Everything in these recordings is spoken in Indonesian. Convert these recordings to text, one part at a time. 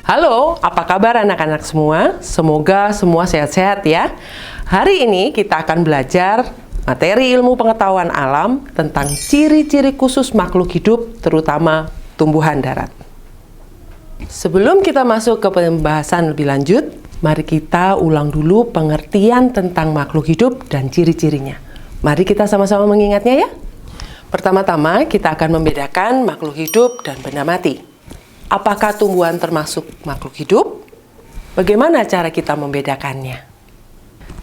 Halo, apa kabar anak-anak semua? Semoga semua sehat-sehat ya. Hari ini kita akan belajar materi ilmu pengetahuan alam tentang ciri-ciri khusus makhluk hidup, terutama tumbuhan darat. Sebelum kita masuk ke pembahasan lebih lanjut, mari kita ulang dulu pengertian tentang makhluk hidup dan ciri-cirinya. Mari kita sama-sama mengingatnya ya. Pertama-tama kita akan membedakan makhluk hidup dan benda mati. Apakah tumbuhan termasuk makhluk hidup? Bagaimana cara kita membedakannya?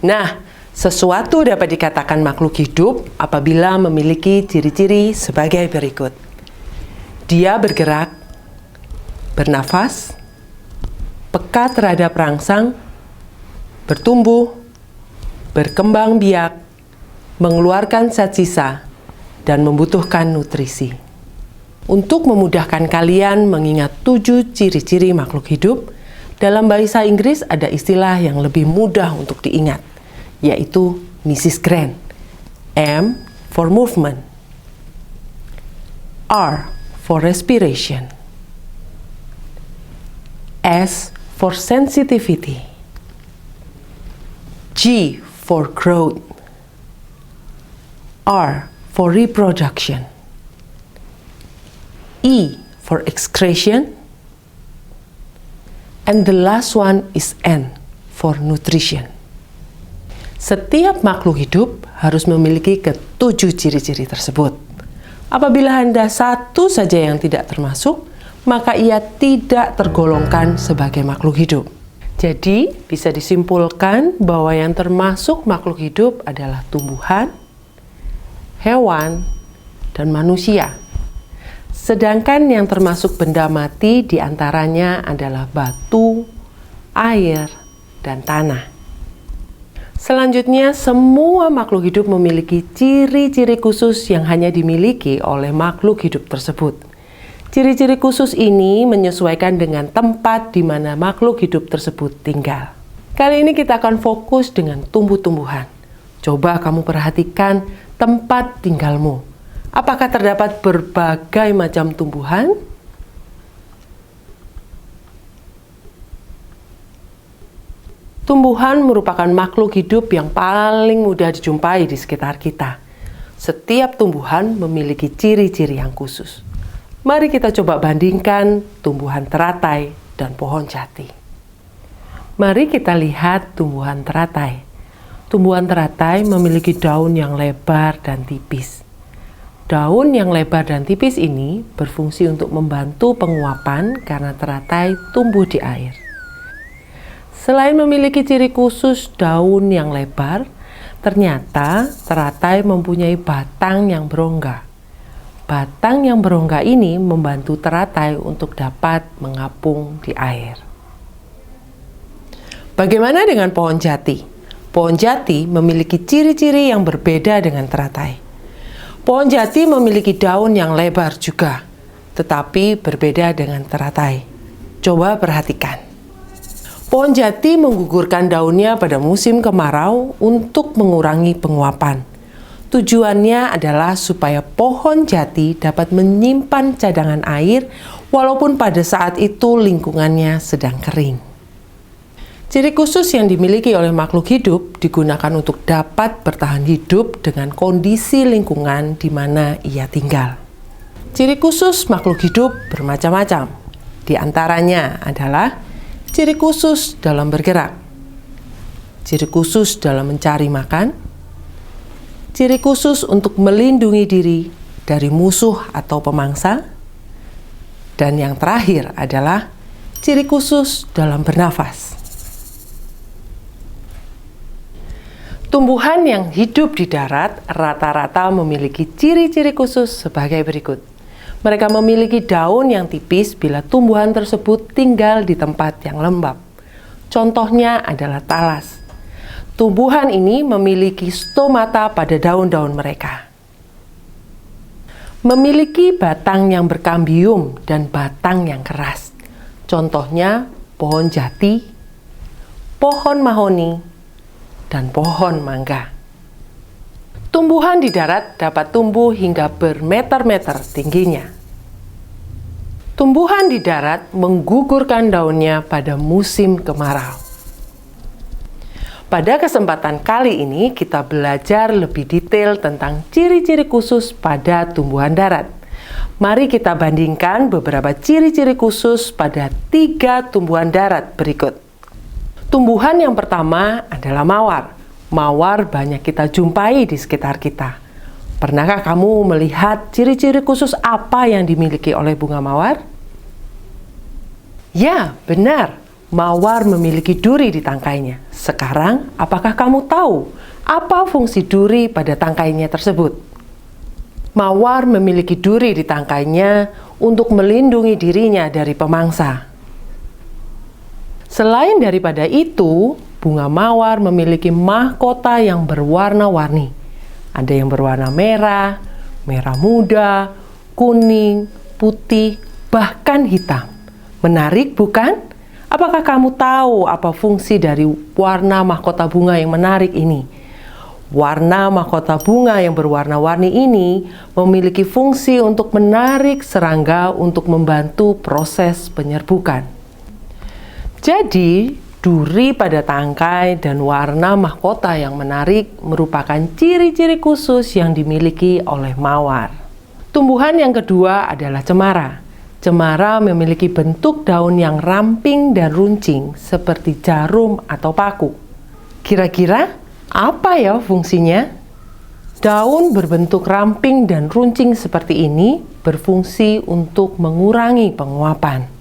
Nah, sesuatu dapat dikatakan makhluk hidup apabila memiliki ciri-ciri sebagai berikut. Dia bergerak, bernafas, peka terhadap rangsang, bertumbuh, berkembang biak, mengeluarkan zat sisa, dan membutuhkan nutrisi. Untuk memudahkan kalian mengingat 7 ciri-ciri makhluk hidup, dalam bahasa Inggris ada istilah yang lebih mudah untuk diingat, yaitu Mrs. Grant. M for movement, R for respiration, S for sensitivity, G for growth, R for reproduction, E for excretion, and the last one is N for nutrition. Setiap makhluk hidup harus memiliki ke-7 ciri-ciri tersebut. Apabila Anda satu saja yang tidak termasuk, maka ia tidak tergolongkan sebagai makhluk hidup. Jadi, bisa disimpulkan bahwa yang termasuk makhluk hidup adalah tumbuhan, hewan, dan manusia. Sedangkan yang termasuk benda mati diantaranya adalah batu, air, dan tanah. Selanjutnya, semua makhluk hidup memiliki ciri-ciri khusus yang hanya dimiliki oleh makhluk hidup tersebut. Ciri-ciri khusus ini menyesuaikan dengan tempat di mana makhluk hidup tersebut tinggal. Kali ini kita akan fokus dengan tumbuh-tumbuhan. Coba kamu perhatikan tempat tinggalmu. Apakah terdapat berbagai macam tumbuhan? Tumbuhan merupakan makhluk hidup yang paling mudah dijumpai di sekitar kita. Setiap tumbuhan memiliki ciri-ciri yang khusus. Mari kita coba bandingkan tumbuhan teratai dan pohon jati. Mari kita lihat tumbuhan teratai. Tumbuhan teratai memiliki daun yang lebar dan tipis. Daun yang lebar dan tipis ini berfungsi untuk membantu penguapan karena teratai tumbuh di air. Selain memiliki ciri khusus daun yang lebar, ternyata teratai mempunyai batang yang berongga. Batang yang berongga ini membantu teratai untuk dapat mengapung di air. Bagaimana dengan pohon jati? Pohon jati memiliki ciri-ciri yang berbeda dengan teratai. Pohon jati memiliki daun yang lebar juga, tetapi berbeda dengan teratai. Coba perhatikan. Pohon jati menggugurkan daunnya pada musim kemarau untuk mengurangi penguapan. Tujuannya adalah supaya pohon jati dapat menyimpan cadangan air walaupun pada saat itu lingkungannya sedang kering. Ciri khusus yang dimiliki oleh makhluk hidup digunakan untuk dapat bertahan hidup dengan kondisi lingkungan di mana ia tinggal. Ciri khusus makhluk hidup bermacam-macam. Di antaranya adalah ciri khusus dalam bergerak, ciri khusus dalam mencari makan, ciri khusus untuk melindungi diri dari musuh atau pemangsa, dan yang terakhir adalah ciri khusus dalam bernafas. Tumbuhan yang hidup di darat rata-rata memiliki ciri-ciri khusus sebagai berikut. Mereka memiliki daun yang tipis bila tumbuhan tersebut tinggal di tempat yang lembab. Contohnya adalah talas. Tumbuhan ini memiliki stomata pada daun-daun mereka. Memiliki batang yang berkambium dan batang yang keras. Contohnya pohon jati, pohon mahoni, dan pohon mangga. Tumbuhan di darat dapat tumbuh hingga bermeter-meter tingginya. Tumbuhan di darat menggugurkan daunnya pada musim kemarau. Pada kesempatan kali ini kita belajar lebih detail tentang ciri-ciri khusus pada tumbuhan darat. Mari kita bandingkan beberapa ciri-ciri khusus pada 3 tumbuhan darat berikut. Tumbuhan yang pertama adalah mawar. Mawar banyak kita jumpai di sekitar kita. Pernahkah kamu melihat ciri-ciri khusus apa yang dimiliki oleh bunga mawar? Ya, benar. Mawar memiliki duri di tangkainya. Sekarang, apakah kamu tahu apa fungsi duri pada tangkainya tersebut? Mawar memiliki duri di tangkainya untuk melindungi dirinya dari pemangsa. Selain daripada itu, bunga mawar memiliki mahkota yang berwarna-warni. Ada yang berwarna merah, merah muda, kuning, putih, bahkan hitam. Menarik bukan? Apakah kamu tahu apa fungsi dari warna mahkota bunga yang menarik ini? Warna mahkota bunga yang berwarna-warni ini memiliki fungsi untuk menarik serangga untuk membantu proses penyerbukan. Jadi, duri pada tangkai dan warna mahkota yang menarik merupakan ciri-ciri khusus yang dimiliki oleh mawar. Tumbuhan yang kedua adalah cemara. Cemara memiliki bentuk daun yang ramping dan runcing seperti jarum atau paku. Kira-kira apa ya fungsinya? Daun berbentuk ramping dan runcing seperti ini berfungsi untuk mengurangi penguapan.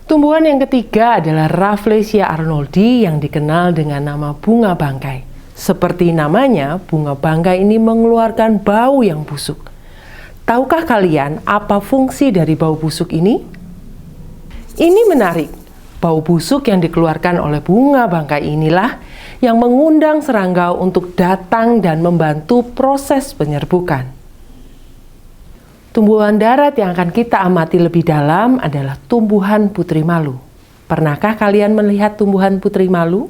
Tumbuhan yang ketiga adalah Rafflesia arnoldi yang dikenal dengan nama bunga bangkai. Seperti namanya, bunga bangkai ini mengeluarkan bau yang busuk. Tahukah kalian apa fungsi dari bau busuk ini? Ini menarik. Bau busuk yang dikeluarkan oleh bunga bangkai inilah yang mengundang serangga untuk datang dan membantu proses penyerbukan. Tumbuhan darat yang akan kita amati lebih dalam adalah tumbuhan putri malu. Pernahkah kalian melihat tumbuhan putri malu?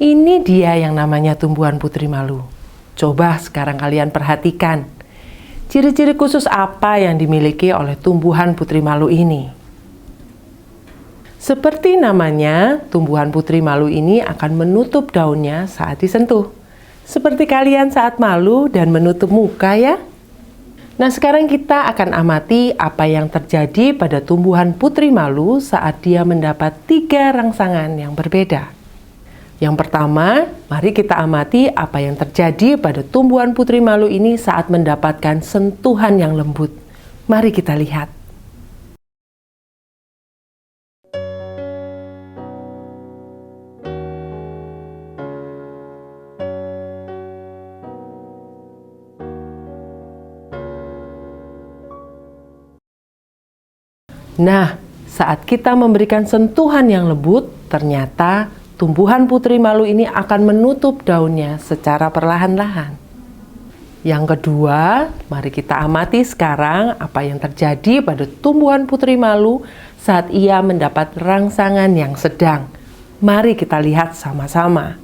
Ini dia yang namanya tumbuhan putri malu. Coba sekarang kalian perhatikan. Ciri-ciri khusus apa yang dimiliki oleh tumbuhan putri malu ini? Seperti namanya, tumbuhan putri malu ini akan menutup daunnya saat disentuh. Seperti kalian saat malu dan menutup muka ya. Nah, sekarang kita akan amati apa yang terjadi pada tumbuhan putri malu saat dia mendapat 3 rangsangan yang berbeda. Yang pertama, mari kita amati apa yang terjadi pada tumbuhan putri malu ini saat mendapatkan sentuhan yang lembut. Mari kita lihat. Nah, saat kita memberikan sentuhan yang lembut, ternyata tumbuhan putri malu ini akan menutup daunnya secara perlahan-lahan. Yang kedua, mari kita amati sekarang apa yang terjadi pada tumbuhan putri malu saat ia mendapat rangsangan yang sedang. Mari kita lihat sama-sama.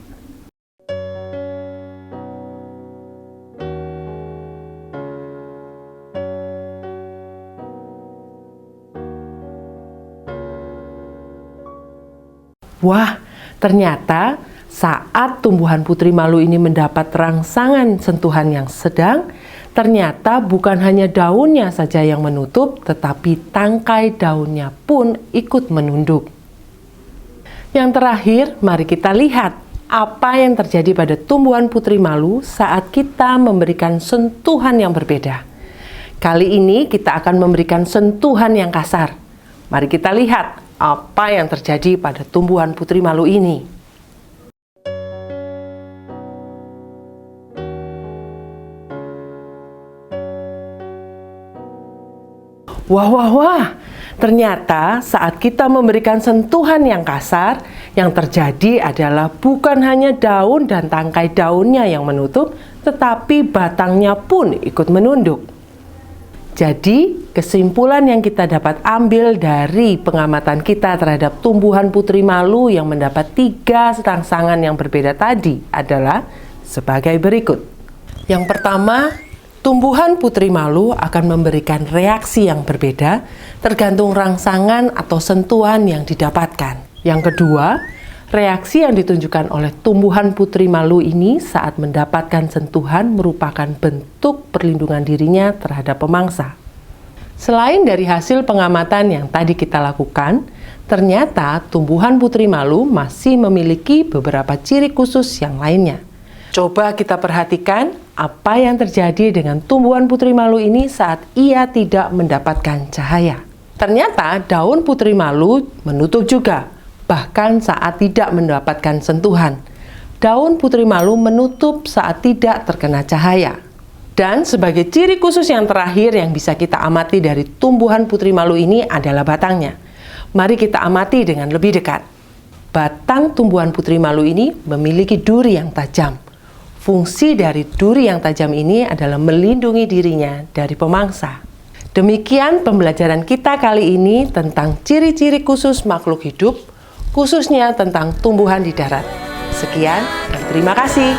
Wah, ternyata saat tumbuhan putri malu ini mendapat rangsangan sentuhan yang sedang, ternyata bukan hanya daunnya saja yang menutup, tetapi tangkai daunnya pun ikut menunduk. Yang terakhir, mari kita lihat apa yang terjadi pada tumbuhan putri malu saat kita memberikan sentuhan yang berbeda. Kali ini kita akan memberikan sentuhan yang kasar. Mari kita lihat apa yang terjadi pada tumbuhan putri malu ini. Wah, wah, wah. Ternyata saat kita memberikan sentuhan yang kasar, yang terjadi adalah bukan hanya daun dan tangkai daunnya yang menutup, tetapi batangnya pun ikut menunduk. Jadi, kesimpulan yang kita dapat ambil dari pengamatan kita terhadap tumbuhan putri malu yang mendapat 3 rangsangan yang berbeda tadi adalah sebagai berikut. Yang pertama, Tumbuhan putri malu akan memberikan reaksi yang berbeda tergantung rangsangan atau sentuhan yang didapatkan. Yang kedua, reaksi yang ditunjukkan oleh tumbuhan putri malu ini saat mendapatkan sentuhan merupakan bentuk perlindungan dirinya terhadap pemangsa. Selain dari hasil pengamatan yang tadi kita lakukan, ternyata tumbuhan putri malu masih memiliki beberapa ciri khusus yang lainnya. Coba kita perhatikan apa yang terjadi dengan tumbuhan putri malu ini saat ia tidak mendapatkan cahaya. Ternyata daun putri malu menutup juga, bahkan saat tidak mendapatkan sentuhan. Daun putri malu menutup saat tidak terkena cahaya. Dan sebagai ciri khusus yang terakhir yang bisa kita amati dari tumbuhan putri malu ini adalah batangnya. Mari kita amati dengan lebih dekat. Batang tumbuhan putri malu ini memiliki duri yang tajam. Fungsi dari duri yang tajam ini adalah melindungi dirinya dari pemangsa. Demikian pembelajaran kita kali ini tentang ciri-ciri khusus makhluk hidup, khususnya tentang tumbuhan di darat. Sekian dan terima kasih.